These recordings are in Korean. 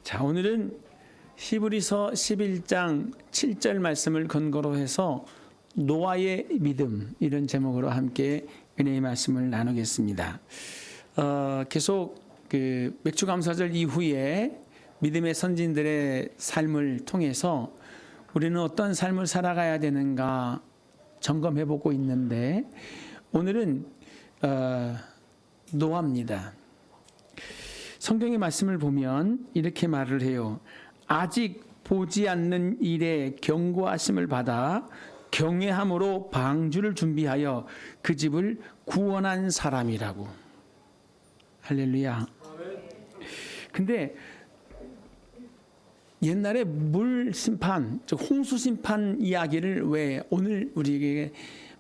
자, 오늘은 히브리서 11장 7절 말씀을 근거로 해서 노아의 믿음, 이런 제목으로 함께 은혜의 말씀을 나누겠습니다. 계속 맥주 감사절 이후에 믿음의 선진들의 삶을 통해서 우리는 어떤 삶을 살아가야 되는가 점검해 보고 있는데, 오늘은 노아입니다. 성경의 말씀을 보면 이렇게 말을 해요. 아직 보지 않는 일에 경고하심을 받아 경외함으로 방주를 준비하여 그 집을 구원한 사람이라고. 할렐루야. 근데 옛날에 물 심판, 즉 홍수 심판 이야기를 왜 오늘 우리에게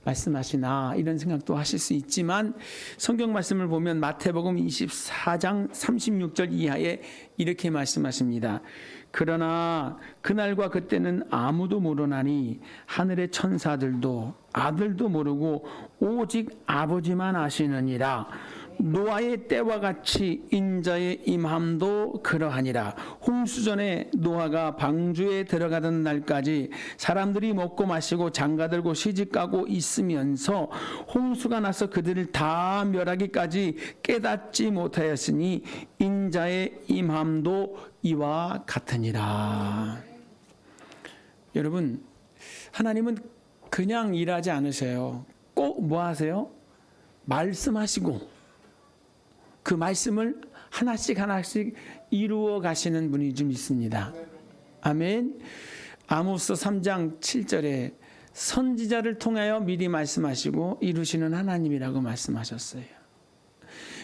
말씀하시나, 이런 생각도 하실 수 있지만, 성경 말씀을 보면 마태복음 24장 36절 이하에 이렇게 말씀하십니다. 그러나 그날과 그때는 아무도 모르나니 하늘의 천사들도 아들도 모르고 오직 아버지만 아시느니라. 노아의 때와 같이 인자의 임함도 그러하니라. 홍수전에 노아가 방주에 들어가던 날까지 사람들이 먹고 마시고 장가들고 시집가고 있으면서 홍수가 나서 그들을 다 멸하기까지 깨닫지 못하였으니 인자의 임함도 이와 같으니라. 여러분, 하나님은 그냥 일하지 않으세요. 꼭 뭐 하세요? 말씀하시고 그 말씀을 하나씩 하나씩 이루어 가시는 분이 좀 있습니다. 아멘. 아모스 3장 7절에 선지자를 통하여 미리 말씀하시고 이루시는 하나님이라고 말씀하셨어요.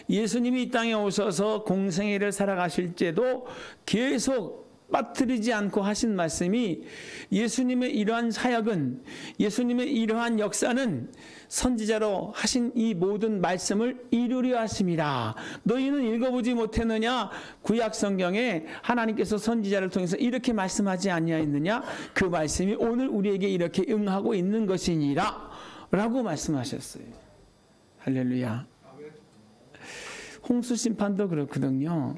예수님이 이 땅에 오셔서 공생애를 살아가실 때도 계속 빠뜨리지 않고 하신 말씀이, 예수님의 이러한 사역은, 예수님의 이러한 역사는 선지자로 하신 이 모든 말씀을 이루려 하심이라. 너희는 읽어보지 못했느냐? 구약 성경에 하나님께서 선지자를 통해서 이렇게 말씀하지 아니하였느냐? 그 말씀이 오늘 우리에게 이렇게 응하고 있는 것이니라 라고 말씀하셨어요. 할렐루야. 홍수 심판도 그렇거든요.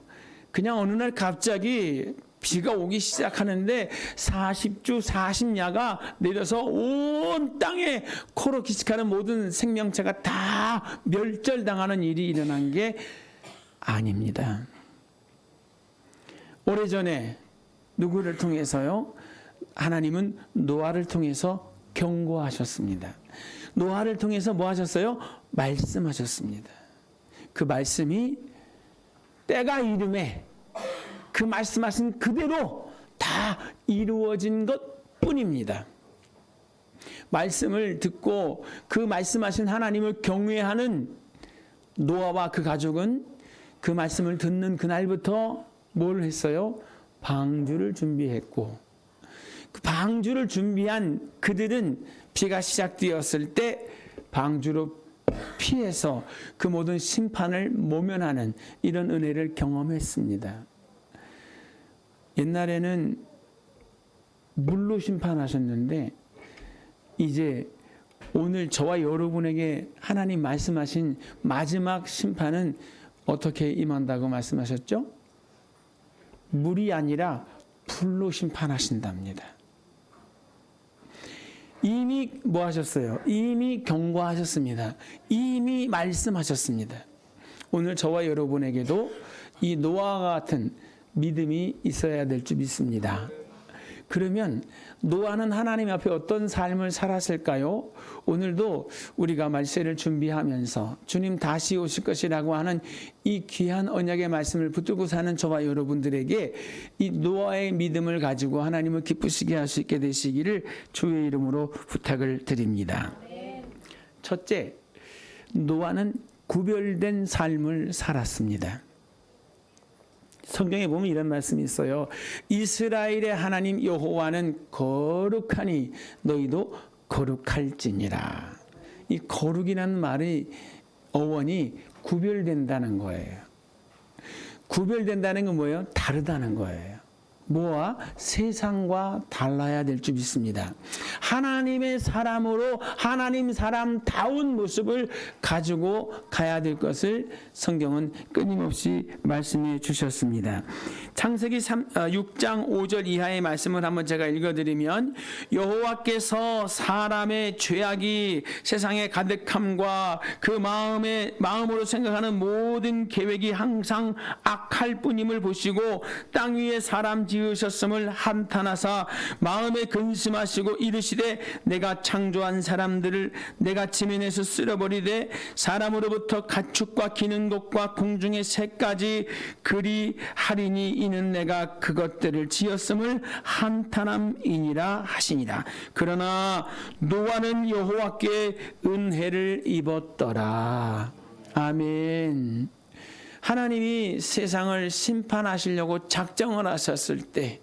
그냥 어느 날 갑자기 비가 오기 시작하는데 40주 40야가 내려서 온 땅에 코로 기식하는 모든 생명체가 다 멸절당하는 일이 일어난 게 아닙니다. 오래전에 누구를 통해서요? 하나님은 노아를 통해서 경고하셨습니다. 노아를 통해서 뭐 하셨어요? 말씀하셨습니다. 그 말씀이 때가 이름에 그 말씀하신 그대로 다 이루어진 것 뿐입니다. 말씀을 듣고 그 말씀하신 하나님을 경외하는 노아와 그 가족은 그 말씀을 듣는 그날부터 뭘 했어요? 방주를 준비했고, 그 방주를 준비한 그들은 비가 시작되었을 때 방주로 피해서 그 모든 심판을 모면하는 이런 은혜를 경험했습니다. 옛날에는 물로 심판하셨는데, 이제 오늘 저와 여러분에게 하나님 말씀하신 마지막 심판은 어떻게 임한다고 말씀하셨죠? 물이 아니라 불로 심판하신답니다. 이미 뭐 하셨어요? 이미 경고하셨습니다. 이미 말씀하셨습니다. 오늘 저와 여러분에게도 이 노아와 같은 믿음이 있어야 될 줄 믿습니다. 그러면 노아는 하나님 앞에 어떤 삶을 살았을까요? 오늘도 우리가 말세를 준비하면서 주님 다시 오실 것이라고 하는 이 귀한 언약의 말씀을 붙들고 사는 저와 여러분들에게 이 노아의 믿음을 가지고 하나님을 기쁘시게 할 수 있게 되시기를 주의 이름으로 부탁을 드립니다. 첫째, 노아는 구별된 삶을 살았습니다. 성경에 보면 이런 말씀이 있어요. 이스라엘의 하나님 여호와는 거룩하니 너희도 거룩할지니라. 이 거룩이라는 말의 어원이 구별된다는 거예요. 구별된다는 건 뭐예요? 다르다는 거예요. 뭐와? 세상과 달라야 될 줄 믿습니다. 하나님의 사람으로 하나님 사람다운 모습을 가지고 가야 될 것을 성경은 끊임없이 말씀해 주셨습니다. 창세기 6장 5절 이하의 말씀을 한번 제가 읽어드리면, 여호와께서 사람의 죄악이 세상에 가득함과 그 마음으로 생각하는 모든 계획이 항상 악할 뿐임을 보시고 땅 위에 사람 지으셨음을 한탄하사 마음에 근심하시고 이르시되, 내가 창조한 사람들을 내가 지면에서 쓸어버리되 사람으로부터 가축과 기는 것과 공중의 새까지 그리하리니 이는 내가 그것들을 지었음을 한탄함이니라 하시니라. 그러나 노아는 여호와께 은혜를 입었더라. 아멘. 하나님이 세상을 심판하시려고 작정을 하셨을 때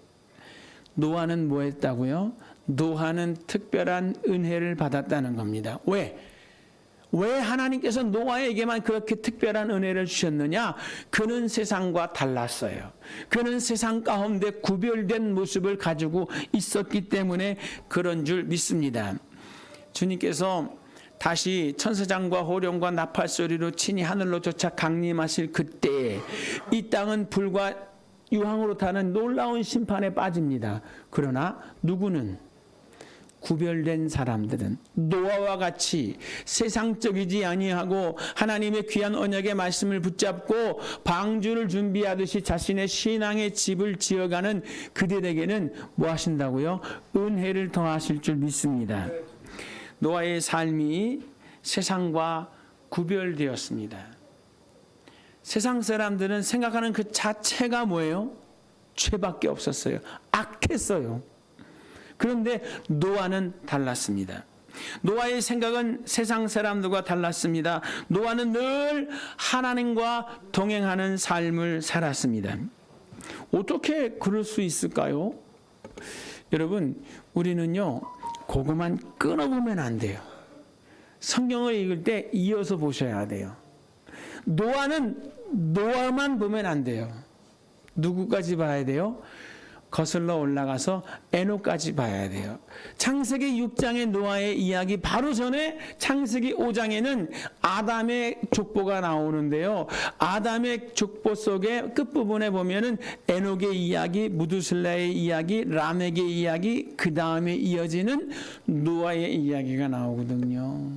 노아는 뭐 했다고요? 노아는 특별한 은혜를 받았다는 겁니다. 왜 하나님께서 노아에게만 그렇게 특별한 은혜를 주셨느냐? 그는 세상과 달랐어요. 그는 세상 가운데 구별된 모습을 가지고 있었기 때문에 그런 줄 믿습니다. 주님께서 다시 천사장과 호령과 나팔 소리로 친히 하늘로 쫓아 강림하실 그때 이 땅은 불과 유황으로 타는 놀라운 심판에 빠집니다. 그러나 누구는, 구별된 사람들은 노아와 같이 세상적이지 아니하고 하나님의 귀한 언약의 말씀을 붙잡고 방주를 준비하듯이 자신의 신앙의 집을 지어가는 그들에게는 뭐 하신다고요? 은혜를 더하실 줄 믿습니다. 노아의 삶이 세상과 구별되었습니다. 세상 사람들은 생각하는 그 자체가 뭐예요? 죄밖에 없었어요. 악했어요. 그런데 노아는 달랐습니다. 노아의 생각은 세상 사람들과 달랐습니다. 노아는 늘 하나님과 동행하는 삶을 살았습니다. 어떻게 그럴 수 있을까요? 여러분, 우리는요, 그것만 끊어보면 안 돼요. 성경을 읽을 때 이어서 보셔야 돼요. 노아만 보면 안 돼요. 누구까지 봐야 돼요? 거슬러 올라가서 에녹까지 봐야 돼요. 창세기 6장의 노아의 이야기 바로 전에 창세기 5장에는 아담의 족보가 나오는데요. 아담의 족보 속에 끝부분에 보면은 에녹의 이야기, 무두슬라의 이야기, 라멕의 이야기, 그 다음에 이어지는 노아의 이야기가 나오거든요.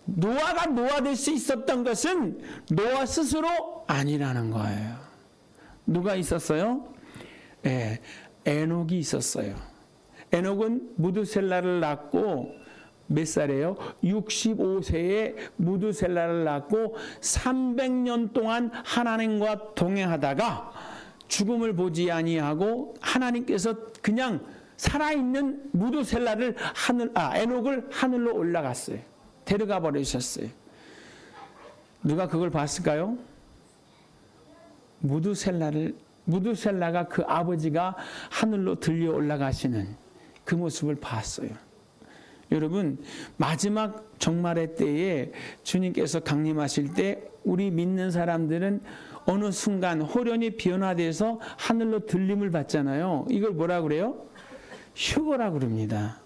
노아가 노아 될 수 있었던 것은 노아 스스로 아니라는 거예요. 누가 있었어요? 네, 에녹이 있었어요. 에녹은 무두셀라를 낳고 몇 살이에요? 65세에 무두셀라를 낳고 300년 동안 하나님과 동행하다가 죽음을 보지 아니하고 하나님께서 그냥 살아있는 무두셀라를 에녹을 하늘로 올라갔어요. 데려가 버리셨어요. 누가 그걸 봤을까요? 무두셀라가 그 아버지가 하늘로 들려 올라가시는 그 모습을 봤어요. 여러분, 마지막 종말의 때에 주님께서 강림하실 때 우리 믿는 사람들은 어느 순간 호련히 변화돼서 하늘로 들림을 받잖아요. 이걸 뭐라 그래요? 휴거라 그럽니다.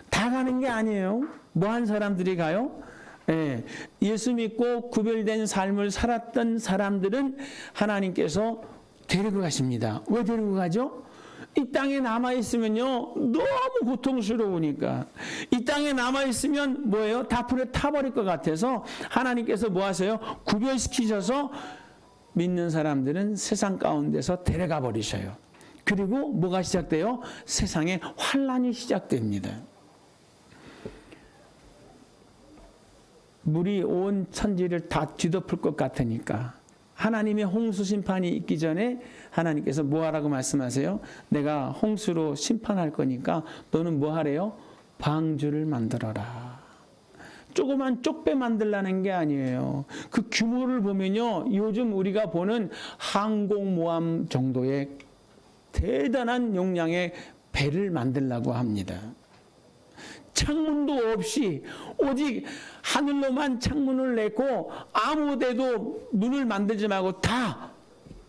다 가는 게 아니에요. 뭐 한 사람들이 가요? 예, 예수 믿고 구별된 삶을 살았던 사람들은 하나님께서 데리고 가십니다. 왜 데리고 가죠? 이 땅에 남아있으면요, 너무 고통스러우니까. 이 땅에 남아있으면 뭐예요? 다 불에 타버릴 것 같아서 하나님께서 뭐 하세요? 구별시키셔서 믿는 사람들은 세상 가운데서 데려가 버리셔요. 그리고 뭐가 시작돼요? 세상에 환란이 시작됩니다. 물이 온 천지를 다 뒤덮을 것 같으니까 하나님의 홍수 심판이 있기 전에 하나님께서 뭐 하라고 말씀하세요? 내가 홍수로 심판할 거니까 너는 뭐 하래요? 방주를 만들어라. 조그만 쪽배 만들라는 게 아니에요. 그 규모를 보면요, 요즘 우리가 보는 항공모함 정도의 대단한 용량의 배를 만들라고 합니다. 창문도 없이 오직 하늘로만 창문을 내고 아무 데도 문을 만들지 말고 다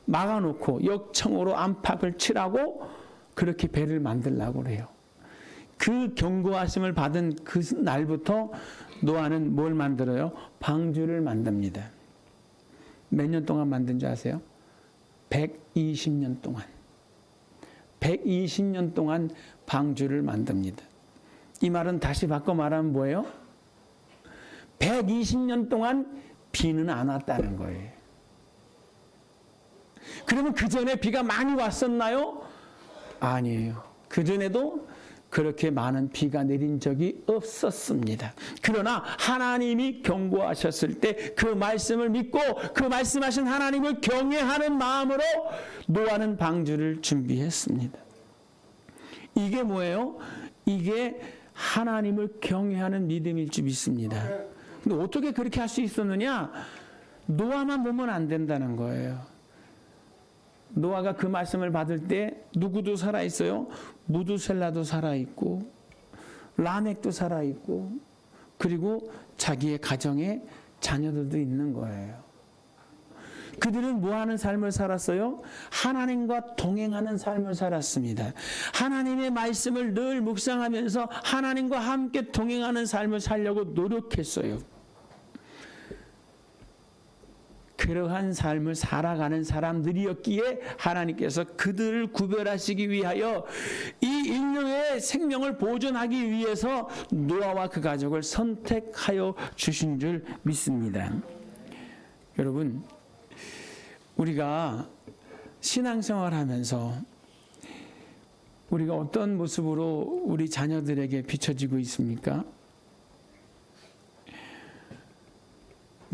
막아놓고 역청으로 안팎을 칠하고 그렇게 배를 만들려고 그래요. 그 경고하심을 받은 그 날부터 노아는 뭘 만들어요? 방주를 만듭니다. 몇 년 동안 만든 줄 아세요? 120년 동안. 120년 동안 방주를 만듭니다. 이 말은 다시 바꿔 말하면 뭐예요? 120년 동안 비는 안 왔다는 거예요. 그러면 그 전에 비가 많이 왔었나요? 아니에요. 그 전에도 그렇게 많은 비가 내린 적이 없었습니다. 그러나 하나님이 경고하셨을 때 그 말씀을 믿고 그 말씀하신 하나님을 경외하는 마음으로 노아는 방주를 준비했습니다. 이게 뭐예요? 이게 하나님을 경외하는 믿음일 줄 믿습니다. 근데 어떻게 그렇게 할 수 있었느냐? 노아만 보면 안 된다는 거예요. 노아가 그 말씀을 받을 때 누구도 살아있어요? 무두셀라도 살아있고 라멕도 살아있고 그리고 자기의 가정에 자녀들도 있는 거예요. 그들은 뭐하는 삶을 살았어요? 하나님과 동행하는 삶을 살았습니다. 하나님의 말씀을 늘 묵상하면서 하나님과 함께 동행하는 삶을 살려고 노력했어요. 그러한 삶을 살아가는 사람들이었기에 하나님께서 그들을 구별하시기 위하여 이 인류의 생명을 보존하기 위해서 노아와 그 가족을 선택하여 주신 줄 믿습니다. 여러분, 우리가 신앙생활 하면서 우리가 어떤 모습으로 우리 자녀들에게 비춰지고 있습니까?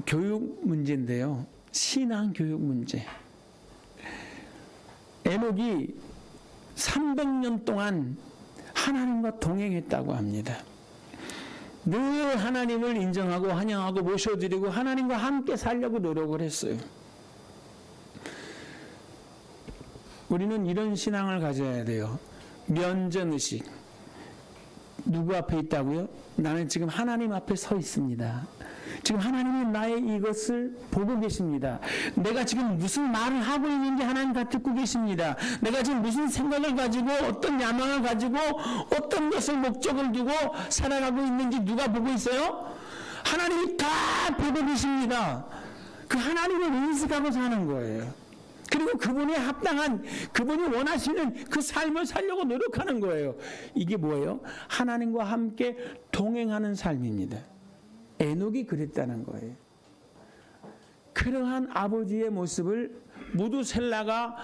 교육 문제인데요. 신앙 교육 문제. 에녹이 300년 동안 하나님과 동행했다고 합니다. 늘 하나님을 인정하고 환영하고 모셔드리고 하나님과 함께 살려고 노력을 했어요. 우리는 이런 신앙을 가져야 돼요. 면전의식. 누구 앞에 있다고요? 나는 지금 하나님 앞에 서 있습니다. 지금 하나님이 나의 이것을 보고 계십니다. 내가 지금 무슨 말을 하고 있는지 하나님 다 듣고 계십니다. 내가 지금 무슨 생각을 가지고 어떤 야망을 가지고 어떤 것을 목적을 두고 살아가고 있는지 누가 보고 있어요? 하나님이 다 보고 계십니다. 그 하나님을 인식하고 사는 거예요. 그리고 그분이 합당한, 그분이 원하시는 그 삶을 살려고 노력하는 거예요. 이게 뭐예요? 하나님과 함께 동행하는 삶입니다. 에녹이 그랬다는 거예요. 그러한 아버지의 모습을 무두셀라가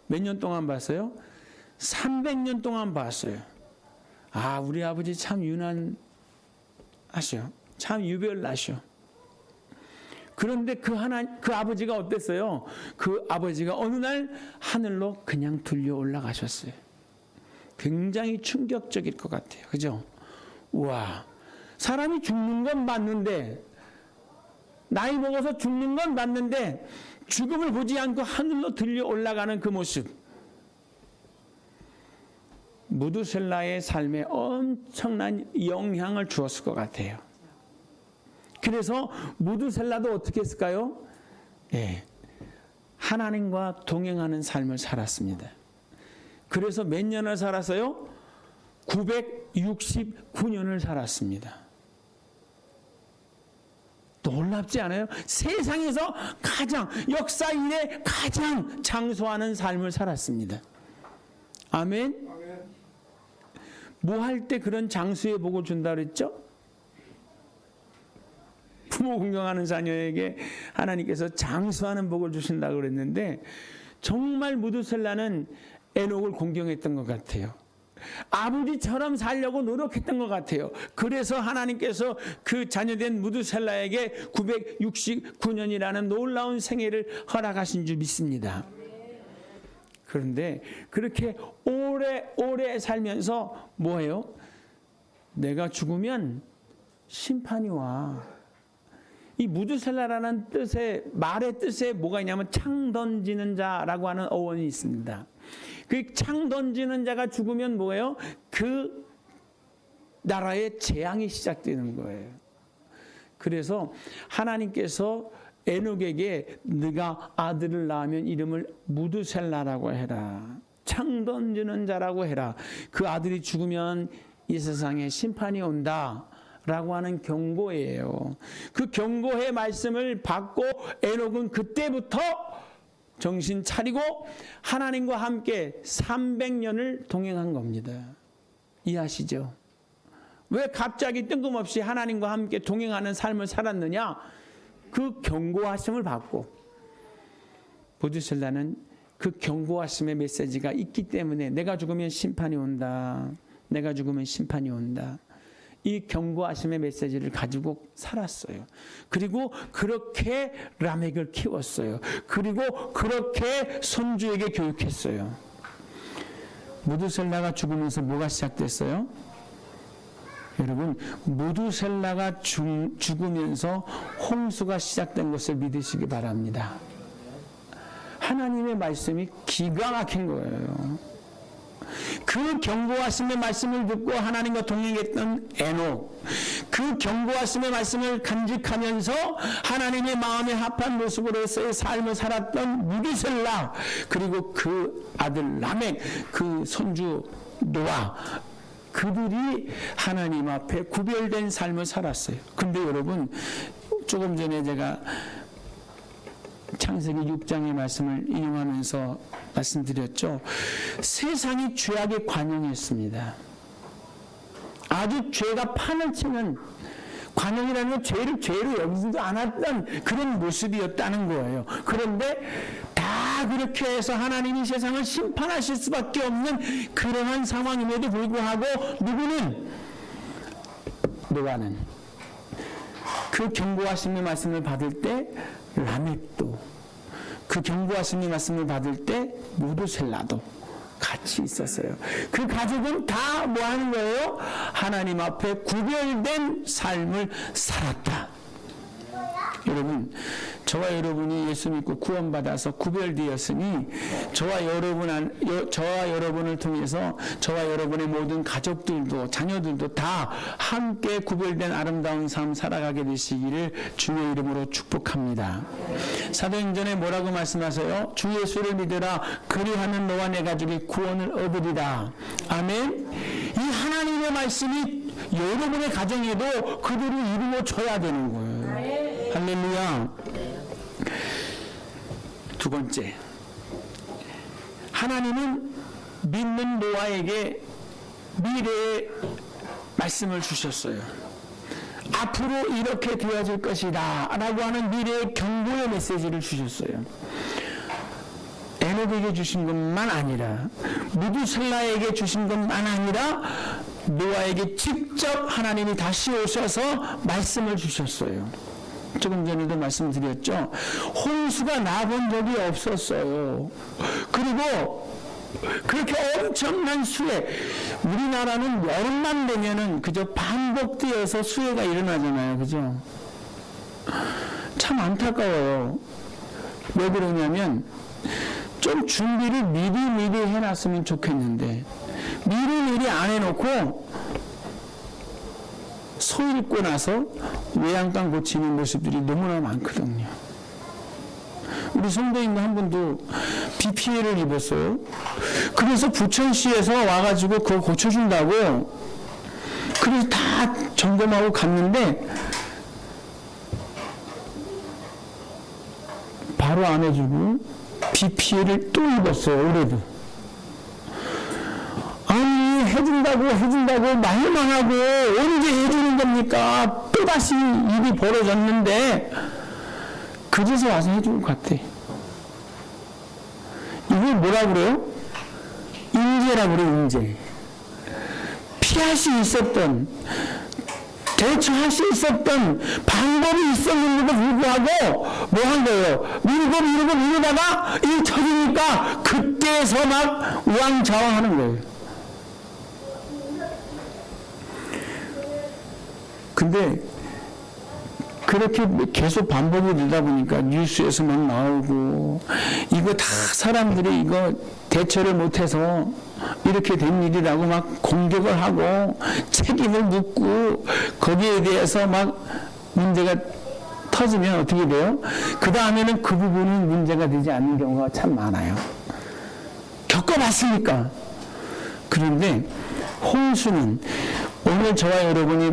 몇 년 동안 봤어요? 300년 동안 봤어요. 아, 우리 아버지 참 유난하셔. 참 유별나셔. 그런데 그 아버지가 어땠어요? 그 아버지가 어느 날 하늘로 그냥 들려 올라가셨어요. 굉장히 충격적일 것 같아요. 그죠? 우와. 사람이 죽는 건 맞는데, 나이 먹어서 죽는 건 맞는데, 죽음을 보지 않고 하늘로 들려 올라가는 그 모습. 무두셀라의 삶에 엄청난 영향을 주었을 것 같아요. 그래서 무두셀라도 어떻게 했을까요? 예, 하나님과 동행하는 삶을 살았습니다. 그래서 몇 년을 살았어요? 969년을 살았습니다. 놀랍지 않아요? 세상에서 가장, 역사 이래 가장 장수하는 삶을 살았습니다. 아멘? 뭐 할 때 그런 장수의 복을 준다 그랬죠? 부모 공경하는 자녀에게 하나님께서 장수하는 복을 주신다고 그랬는데 정말 무두셀라는 에녹을 공경했던 것 같아요. 아버지처럼 살려고 노력했던 것 같아요. 그래서 하나님께서 그 자녀된 무두셀라에게 969년이라는 놀라운 생애를 허락하신 줄 믿습니다. 그런데 그렇게 오래 살면서 뭐예요? 내가 죽으면 심판이 와. 이 무두셀라라는 뜻의 말의 뜻에 뭐가 있냐면 창 던지는 자라고 하는 어원이 있습니다. 그 창 던지는 자가 죽으면 뭐예요? 그 나라의 재앙이 시작되는 거예요. 그래서 하나님께서 에녹에게 네가 아들을 낳으면 이름을 무두셀라라고 해라. 창 던지는 자라고 해라. 그 아들이 죽으면 이 세상에 심판이 온다 라고 하는 경고예요. 그 경고의 말씀을 받고 에녹은 그때부터 정신 차리고 하나님과 함께 300년을 동행한 겁니다. 이해하시죠? 왜 갑자기 뜬금없이 하나님과 함께 동행하는 삶을 살았느냐? 그 경고하심을 받고, 보드셀라는 그 경고하심의 메시지가 있기 때문에 내가 죽으면 심판이 온다. 내가 죽으면 심판이 온다. 이 경고하심의 메시지를 가지고 살았어요. 그리고 그렇게 라멕을 키웠어요. 그리고 그렇게 손주에게 교육했어요. 무두셀라가 죽으면서 뭐가 시작됐어요? 여러분, 무두셀라가 죽으면서 홍수가 시작된 것을 믿으시기 바랍니다. 하나님의 말씀이 기가 막힌 거예요. 그 경고하심의 말씀을 듣고 하나님과 동행했던 에녹, 그 경고하심의 말씀을 간직하면서 하나님의 마음에 합한 모습으로서의 삶을 살았던 무두셀라, 그리고 그 아들 라멕, 그 손주 노아, 그들이 하나님 앞에 구별된 삶을 살았어요. 근데 여러분, 조금 전에 제가 창세기 6장의 말씀을 인용하면서 말씀드렸죠. 세상이 죄악에 관영했습니다. 아주 죄가 판을 치는, 관영이라는 건 죄로 여기지도 않았던 그런 모습이었다는 거예요. 그런데 다 그렇게 해서 하나님이 세상을 심판하실 수밖에 없는 그러한 상황임에도 불구하고 노아는 그 경고하심의 말씀을 받을 때 라멕도, 그 경고하심의 말씀을 받을 때 무두셀라도 같이 있었어요. 그 가족은 다 뭐 하는 거예요? 하나님 앞에 구별된 삶을 살았다. 여러분, 저와 여러분이 예수 믿고 구원받아서 구별되었으니 저와 여러분을 통해서 저와 여러분의 모든 가족들도 자녀들도 다 함께 구별된 아름다운 삶 살아가게 되시기를 주의 이름으로 축복합니다. 사도행전에 뭐라고 말씀하세요? 주 예수를 믿으라. 그리하면 너와 내 가족이 구원을 얻으리라. 아멘. 이 하나님의 말씀이 여러분의 가정에도 그대로 이루어져야 되는 거예요. 할렐루야. 두 번째, 하나님은 믿는 노아에게 미래의 말씀을 주셨어요. 앞으로 이렇게 되어질 것이다 라고 하는 미래의 경고의 메시지를 주셨어요. 에녹에게 주신 것만 아니라, 무두셀라에게 주신 것만 아니라 노아에게 직접 하나님이 다시 오셔서 말씀을 주셨어요. 조금 전에도 말씀드렸죠. 홍수가 나본 적이 없었어요. 그리고 그렇게 엄청난 수해, 우리나라는 여름만 되면은 그저 반복되어서 수해가 일어나잖아요. 그죠? 참 안타까워요. 왜 그러냐면 좀 준비를 미리 해놨으면 좋겠는데 미리 안 해놓고 소 읽고 나서 외양간 고치는 모습들이 너무나 많거든요. 우리 성도님도 한 분도 비 피해를 입었어요. 그래서 부천시에서 와가지고 그거 고쳐준다고, 그래서 다 점검하고 갔는데 바로 안 해주고 비 피해를 또 입었어요. 올해도. 아니, 해준다고 말만 하고 언제 해주는 겁니까? 또다시 일이 벌어졌는데 그제서 와서 해준 것 같아. 이걸 뭐라 그래요? 인재라 그래요. 인재. 피할 수 있었던, 대처할 수 있었던 방법이 있었는데도 불구하고 뭐 한 거예요? 미루다가 일 터지니까 그때서 막 우왕좌왕하는 거예요. 근데 그렇게 계속 반복이 되다 보니까 뉴스에서 막 나오고, 이거 다 사람들이 이거 대처를 못해서 이렇게 된 일이라고 막 공격을 하고 책임을 묻고, 거기에 대해서 막 문제가 터지면 어떻게 돼요? 그 다음에는 그 부분이 문제가 되지 않는 경우가 참 많아요. 겪어봤으니까. 그런데 홍수는 오늘 저와 여러분이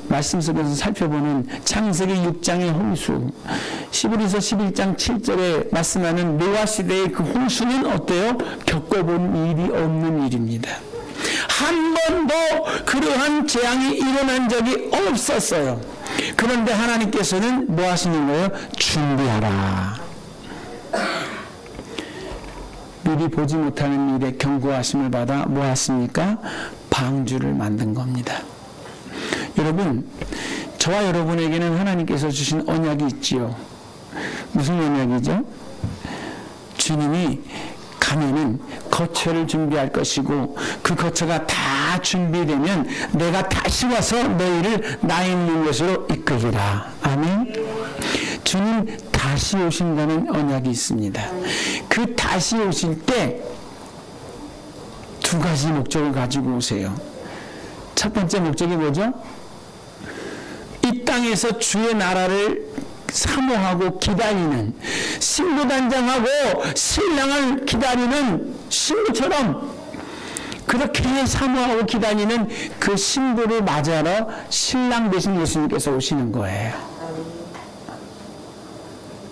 말씀 속에서 살펴보는 창세기 6장의 홍수, 히브리서 11장 7절에 말씀하는 노아 시대의 그 홍수는 어때요? 겪어본 일이 없는 일입니다. 한 번도 그러한 재앙이 일어난 적이 없었어요. 그런데 하나님께서는 뭐 하시는 거예요? 준비하라. 미리 보지 못하는 일에 경고하심을 받아 뭐 하십니까? 방주를 만든 겁니다. 여러분, 저와 여러분에게는 하나님께서 주신 언약이 있지요. 무슨 언약이죠? 주님이 가면은 거처를 준비할 것이고 그 거처가 다 준비되면 내가 다시 와서 너희를 나 있는 곳으로 이끌리라. 아멘. 주님 다시 오신다는 언약이 있습니다. 그 다시 오실 때 두 가지 목적을 가지고 오세요. 첫 번째 목적이 뭐죠? 이 땅에서 주의 나라를 사모하고 기다리는, 신부단장하고 신랑을 기다리는 신부처럼 그렇게 사모하고 기다리는 그 신부를 맞이하러 신랑 되신 예수님께서 오시는 거예요.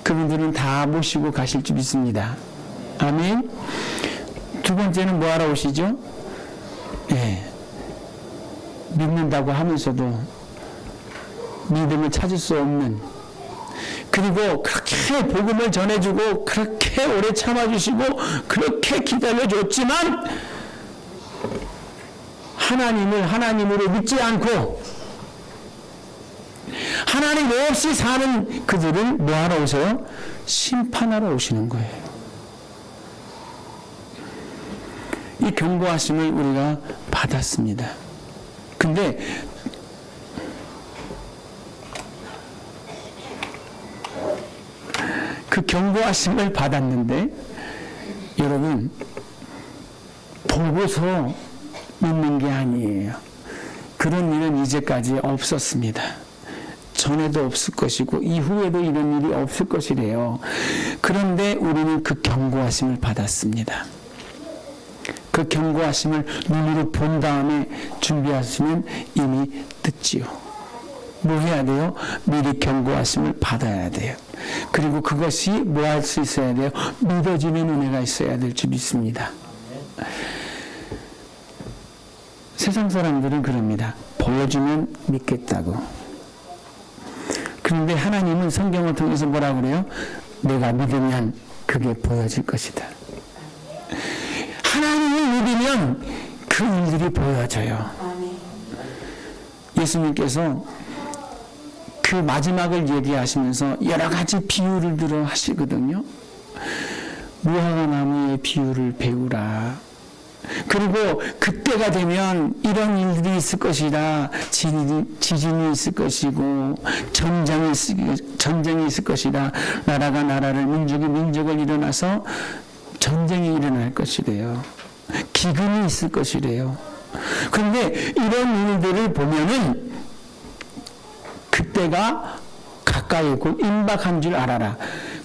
그분들은 다 모시고 가실 줄 믿습니다. 아멘. 두 번째는 뭐하러 오시죠? 네. 믿는다고 하면서도 믿음을 찾을 수 없는, 그리고 그렇게 복음을 전해주고 그렇게 오래 참아주시고 그렇게 기다려줬지만 하나님을 하나님으로 믿지 않고 하나님 없이 사는 그들을 뭐하러 오세요? 심판하러 오시는 거예요. 이 경고하심을 우리가 받았습니다. 근데 그 경고하심을 받았는데 여러분 보고서 믿는 게 아니에요. 그런 일은 이제까지 없었습니다. 전에도 없을 것이고 이후에도 이런 일이 없을 것이래요. 그런데 우리는 그 경고하심을 받았습니다. 그 경고하심을 눈으로 본 다음에 준비하시면 이미 늦지요. 뭐 해야 돼요? 미리 경고하심을 받아야 돼요. 그리고 그것이 뭐 할 수 있어야 돼요? 믿어지는 은혜가 있어야 될 줄 믿습니다. 세상 사람들은 그럽니다. 보여주면 믿겠다고. 그런데 하나님은 성경을 통해서 뭐라 그래요? 내가 믿으면 그게 보여질 것이다. 하나님을 믿으면 그 일들이 보여져요. 예수님께서 그 마지막을 얘기하시면서 여러 가지 비유를 들어 하시거든요. 무화과 나무의 비유를 배우라. 그리고 그때가 되면 이런 일들이 있을 것이다. 지진이 있을 것이고 전쟁이 있을 것이다. 나라가 나라를, 민족이 민족을 일어나서 전쟁이 일어날 것이래요. 기근이 있을 것이래요. 그런데 이런 일들을 보면은 그때가 가까이 있고 임박한 줄 알아라.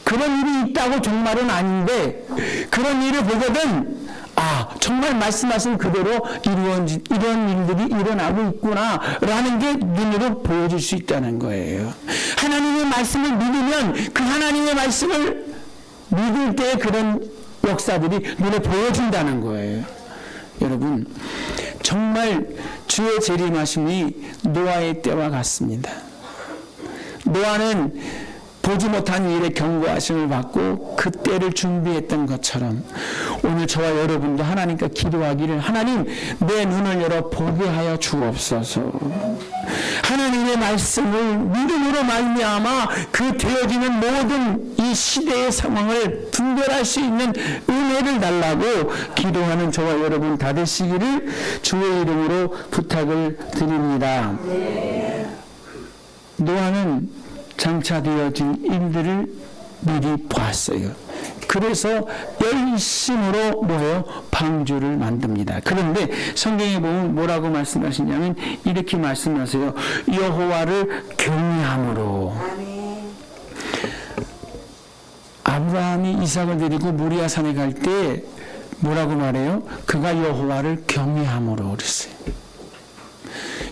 그런 일이 있다고 정말은 아닌데 그런 일을 보거든 정말 말씀하신 그대로 이런 일들이 일어나고 있구나 라는 게 눈으로 보여줄 수 있다는 거예요. 하나님의 말씀을 믿으면 그 하나님의 말씀을 믿을 때 그런 역사들이 눈에 보여준다는 거예요. 여러분, 정말 주의 재림하심이 노아의 때와 같습니다. 노아는 보지 못한 일에 경고하심을 받고 그 때를 준비했던 것처럼 오늘 저와 여러분도 하나님께 기도하기를, 하나님 내 눈을 열어 보게 하여 주옵소서. 하나님의 말씀을 믿음으로 말미암아 그 되어지는 모든 이 시대의 상황을 분별할 수 있는 은혜를 달라고 기도하는 저와 여러분 다 되시기를 주의 이름으로 부탁을 드립니다. 노아는 장차 되어진 일들을 미리 보았어요. 그래서 열심으로 뭐예요? 방주를 만듭니다. 그런데 성경에 보면 뭐라고 말씀하시냐면 이렇게 말씀하세요. 여호와를 경외함으로. 아브라함이 이삭을 데리고 모리아 산에 갈 때 뭐라고 말해요? 그가 여호와를 경외함으로 그랬어요.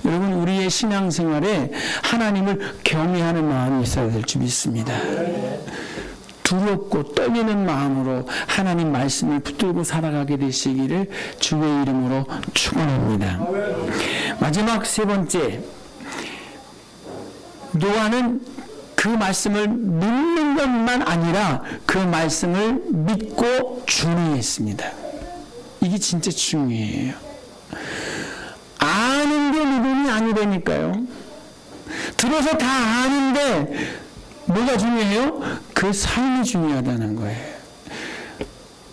여러분, 우리의 신앙생활에 하나님을 경외하는 마음이 있어야 될 줄 믿습니다. 두렵고 떨리는 마음으로 하나님 말씀을 붙들고 살아가게 되시기를 주의 이름으로 축원합니다. 마지막 세 번째, 노아는 그 말씀을 믿는 것만 아니라 그 말씀을 믿고 준행했습니다. 이게 진짜 중요해요. 아는 게 믿음이 아니라니까요. 들어서 다 아는데 뭐가 중요해요? 그 삶이 중요하다는 거예요.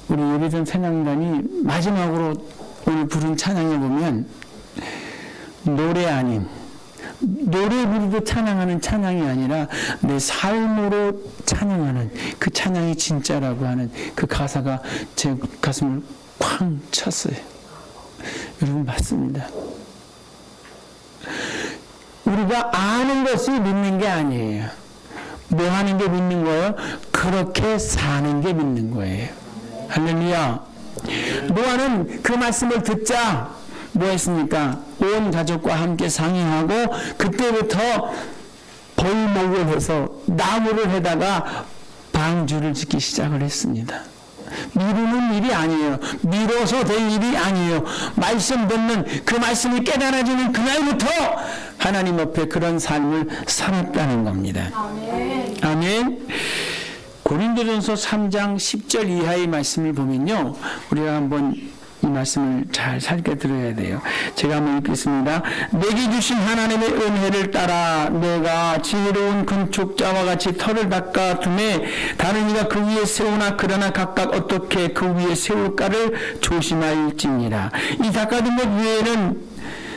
우리 예배전 찬양단이 마지막으로 오늘 부른 찬양에 보면 노래 아닌, 노래 부르고 찬양하는 찬양이 아니라 내 삶으로 찬양하는 그 찬양이 진짜라고 하는 그 가사가 제 가슴을 쾅 쳤어요. 여러분, 맞습니다. 우리가 아는 것이 믿는 게 아니에요. 뭐 하는 게 믿는 거예요? 그렇게 사는 게 믿는 거예요. 할렐루야. 노아는 그 말씀을 듣자 뭐 했습니까? 온 가족과 함께 상의하고 그때부터 벌목을 해서 나무를 해다가 방주를 짓기 시작을 했습니다. 미루는 일이 아니에요. 미뤄서 될 일이 아니에요. 말씀 듣는 그 말씀이 깨달아지는 그날부터 하나님 앞에 그런 삶을 살았다는 겁니다. 아멘. 아멘. 고린도전서 3장 10절 이하의 말씀을 보면요, 우리가 한번 이 말씀을 잘 살게 들어야 돼요. 제가 한번 읽겠습니다. 내게 주신 하나님의 은혜를 따라 내가 지혜로운 건축자와 같이 터를 닦아 둠에 다른 이가 그 위에 세우나 그러나 각각 어떻게 그 위에 세울까를 조심할지니라. 이 닦아둔 것 위에는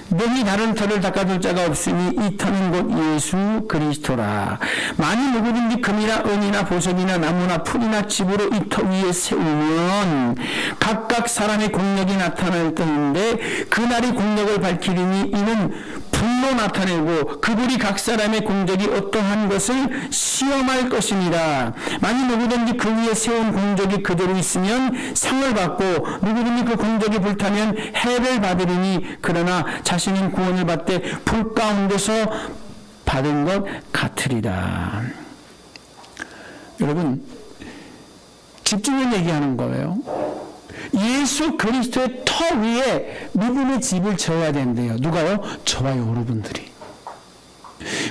능히 다른 터를 닦아둘 자가 없으니 이 터는 곧 예수 그리스도라. 만일 누구든지 금이나 은이나 보석이나 나무나 풀이나 집으로 이 터 위에 세우면 각각 사람의 공력이 나타날 터인데 그날이 공력을 밝히리니 이는 불로 나타내고 그 불이 각 사람의 공적이 어떠한 것을 시험할 것이니라. 만일 누구든지 그 위에 세운 공적이 그대로 있으면 상을 받고 누구든지 그 공적이 불타면 해를 받으리니 그러나 자신은 구원을 받되 불 가운데서 받은 것 같으리라. 여러분, 집중을 얘기하는 거예요. 예수 그리스도의 터 위에 믿음의 집을 지어야 된대요. 누가요? 저와 여러분들이.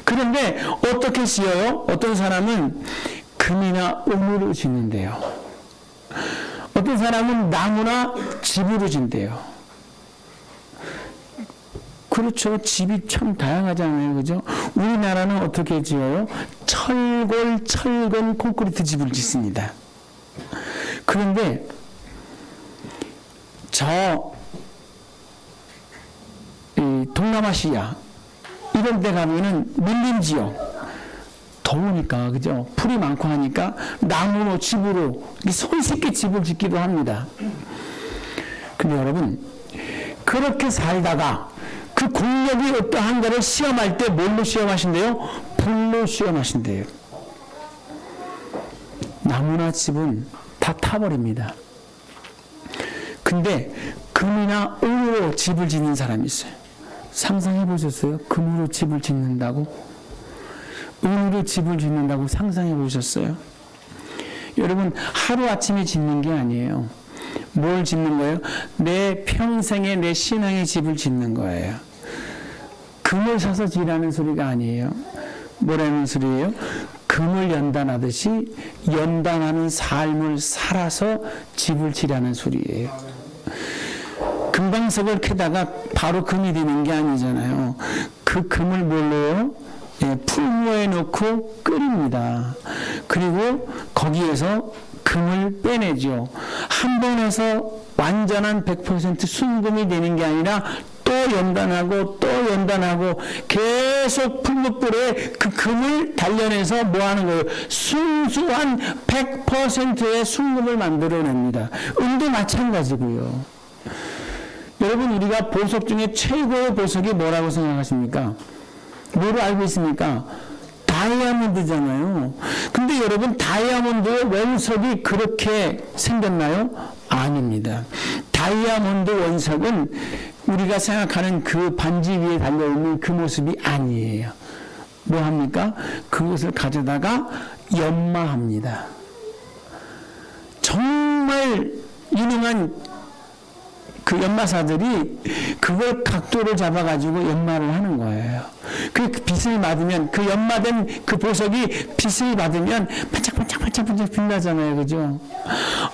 그런데 어떻게 지어요? 어떤 사람은 금이나 은으로 짓는데요. 어떤 사람은 나무나 집으로 짓는데요. 그렇죠. 집이 참 다양하잖아요. 그죠? 우리나라는 어떻게 지어요? 철근 콘크리트 집을 짓습니다. 그런데 동남아시아 이런 데 가면은 밀림 지역 더우니까, 그죠? 풀이 많고 하니까 나무로 집으로 손쉽게 집을 짓기도 합니다. 근데 여러분, 그렇게 살다가 그 공력이 어떠한가를 시험할 때 뭘로 시험하신대요? 불로 시험하신대요. 나무나 집은 다 타버립니다. 근데 금이나 은으로 집을 짓는 사람이 있어요. 상상해 보셨어요? 금으로 집을 짓는다고? 은으로 집을 짓는다고 상상해 보셨어요? 여러분, 하루아침에 짓는 게 아니에요. 뭘 짓는 거예요? 내 평생에 내 신앙의 집을 짓는 거예요. 금을 사서 지라는 소리가 아니에요. 뭐라는 소리예요? 금을 연단하듯이 연단하는 삶을 살아서 집을 지라는 소리예요. 금방석을 캐다가 바로 금이 되는 게 아니잖아요. 그 금을 뭘로요? 풀무에 넣고 끓입니다. 그리고 거기에서 금을 빼내죠. 한 번에서 완전한 100% 순금이 되는 게 아니라 또 연단하고 또 연단하고 계속 풀무불에 그 금을 단련해서 뭐 하는 거예요? 순수한 100%의 순금을 만들어냅니다. 은도 마찬가지고요. 여러분, 우리가 보석 중에 최고의 보석이 뭐라고 생각하십니까? 뭐로 알고 있습니까? 다이아몬드잖아요. 근데 여러분, 다이아몬드의 원석이 그렇게 생겼나요? 아닙니다. 다이아몬드 원석은 우리가 생각하는 그 반지 위에 달려있는 그 모습이 아니에요. 뭐 합니까? 그것을 가져다가 연마합니다. 정말 유능한 그 연마사들이 그걸 각도를 잡아가지고 연마를 하는 거예요. 그 빛을 받으면, 그 연마된 그 보석이 빛을 받으면 반짝반짝 빛나잖아요. 그죠?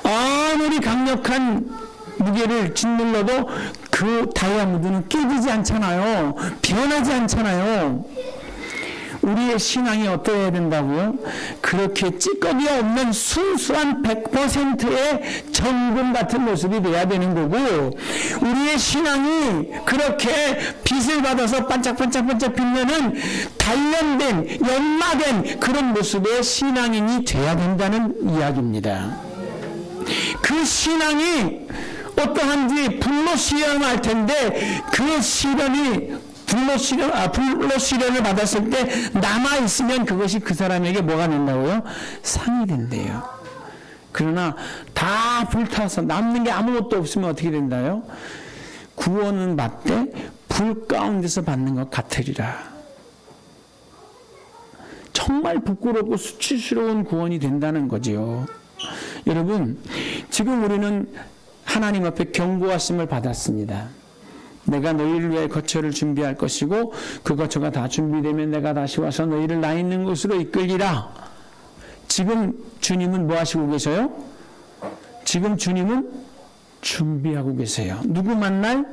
아무리 강력한 무게를 짓눌러도 그 다이아몬드는 깨지지 않잖아요. 변하지 않잖아요. 우리의 신앙이 어떠해야 된다고요? 그렇게 찌꺼기 없는 순수한 100%의 정금 같은 모습이 돼야 되는 거고, 우리의 신앙이 그렇게 빛을 받아서 반짝반짝 빛나는 단련된, 연마된 그런 모습의 신앙인이 돼야 된다는 이야기입니다. 그 신앙이 어떠한지 불로 시련할 텐데, 그 시련이 불로 시련을 받았을 때 남아있으면 그것이 그 사람에게 뭐가 된다고요? 상이 된대요. 그러나 다 불타서 남는 게 아무것도 없으면 어떻게 된다요? 구원은 받되 불 가운데서 받는 것 같으리라. 정말 부끄럽고 수치스러운 구원이 된다는 거지요. 여러분, 지금 우리는 하나님 앞에 경고하심을 받았습니다. 내가 너희를 위해 거처를 준비할 것이고 그 거처가 다 준비되면 내가 다시 와서 너희를 나 있는 곳으로 이끌리라. 지금 주님은 뭐 하시고 계세요? 지금 주님은 준비하고 계세요. 누구 만날?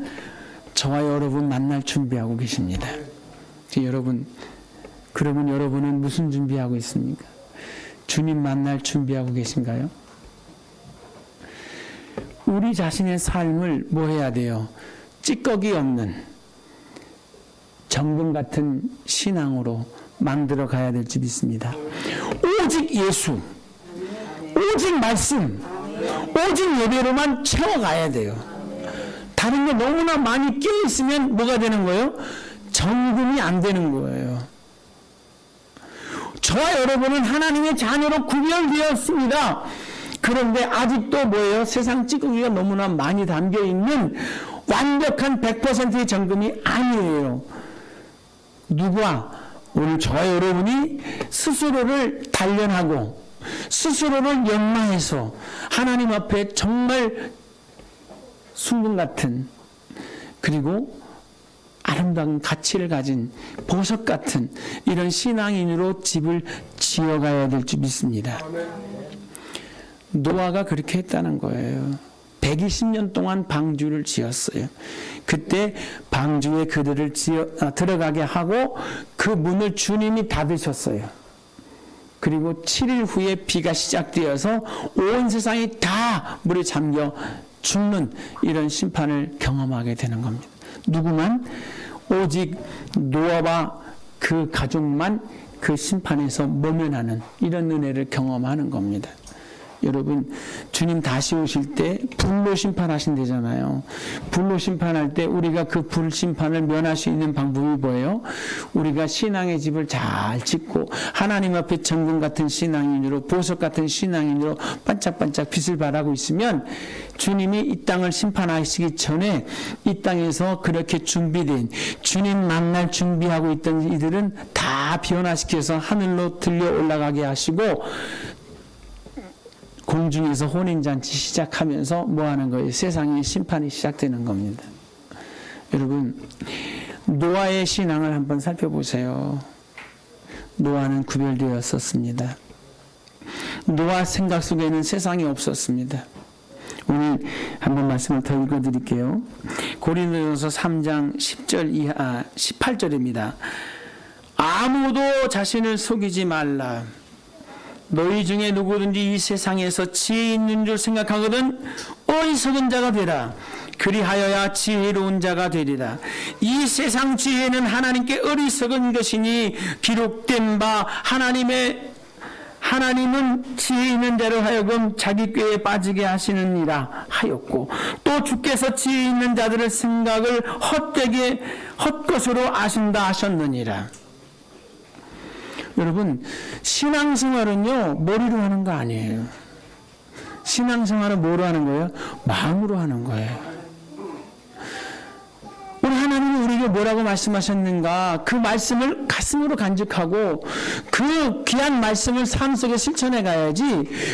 저와 여러분 만날 준비하고 계십니다. 여러분, 그러면 여러분은 무슨 준비하고 있습니까? 주님 만날 준비하고 계신가요? 우리 자신의 삶을 뭐 해야 돼요? 찌꺼기 없는 정금 같은 신앙으로 만들어 가야 될지 믿습니다. 오직 예수, 오직 말씀, 오직 예배로만 채워가야 돼요. 다른 게 너무나 많이 끼어있으면 뭐가 되는 거예요? 정금이 안 되는 거예요. 저와 여러분은 하나님의 자녀로 구별되었습니다. 그런데 아직도 뭐예요? 세상 찌꺼기가 너무나 많이 담겨있는 완벽한 100%의 정금이 아니에요. 누구와? 오늘 저와 여러분이 스스로를 단련하고 스스로를 연마해서 하나님 앞에 정말 순금 같은, 그리고 아름다운 가치를 가진 보석 같은 이런 신앙인으로 집을 지어가야 될 줄 믿습니다. 노아가 그렇게 했다는 거예요. 120년 동안 방주를 지었어요. 그때 방주에 그들을 들어가게 하고 그 문을 주님이 닫으셨어요. 그리고 7일 후에 비가 시작되어서 온 세상이 다 물에 잠겨 죽는 이런 심판을 경험하게 되는 겁니다. 누구만? 오직 노아와 그 가족만 그 심판에서 모면하는 이런 은혜를 경험하는 겁니다. 여러분, 주님 다시 오실 때 불로 심판하신대잖아요. 불로 심판할 때 우리가 그 불 심판을 면할 수 있는 방법이 뭐예요? 우리가 신앙의 집을 잘 짓고 하나님 앞에 정금 같은 신앙인으로, 보석 같은 신앙인으로 반짝반짝 빛을 발하고 있으면 주님이 이 땅을 심판하시기 전에 이 땅에서 그렇게 준비된, 주님 만날 준비하고 있던 이들은 다 변화시켜서 하늘로 들려 올라가게 하시고 공중에서 혼인잔치 시작하면서 뭐 하는 거예요? 세상의 심판이 시작되는 겁니다. 여러분, 노아의 신앙을 한번 살펴보세요. 노아는 구별되었었습니다. 노아 생각 속에는 세상이 없었습니다. 오늘 한번 말씀을 더 읽어드릴게요. 고린도전서 3장 10절 이하 18절입니다. 아무도 자신을 속이지 말라. 너희 중에 누구든지 이 세상에서 지혜 있는 줄 생각하거든 어리석은 자가 되라. 그리하여야 지혜로운 자가 되리라. 이 세상 지혜는 하나님께 어리석은 것이니 기록된 바 하나님은 지혜 있는 자로 하여금 자기 꾀에 빠지게 하시느니라 하였고, 또 주께서 지혜 있는 자들의 생각을 헛것으로 아신다 하셨느니라. 여러분, 신앙생활은요 머리로 하는 거 아니에요. 신앙생활은 뭐로 하는 거예요? 마음으로 하는 거예요. 하나님이 우리에게 뭐라고 말씀하셨는가 그 말씀을 가슴으로 간직하고 그 귀한 말씀을 삶 속에 실천해 가야지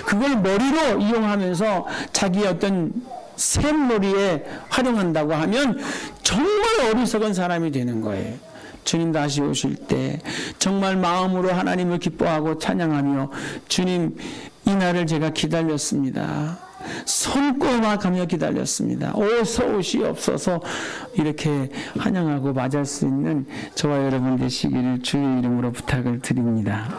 그걸 머리로 이용하면서 자기의 어떤 샘놀이에 활용한다고 하면 정말 어리석은 사람이 되는 거예요. 주님 다시 오실 때 정말 마음으로 하나님을 기뻐하고 찬양하며 주님 이 날을 제가 기다렸습니다. 손꼽아 가며 기다렸습니다. 어서 오시옵소서 이렇게 환영하고 맞을 수 있는 저와 여러분 되시기를 주의 이름으로 부탁을 드립니다.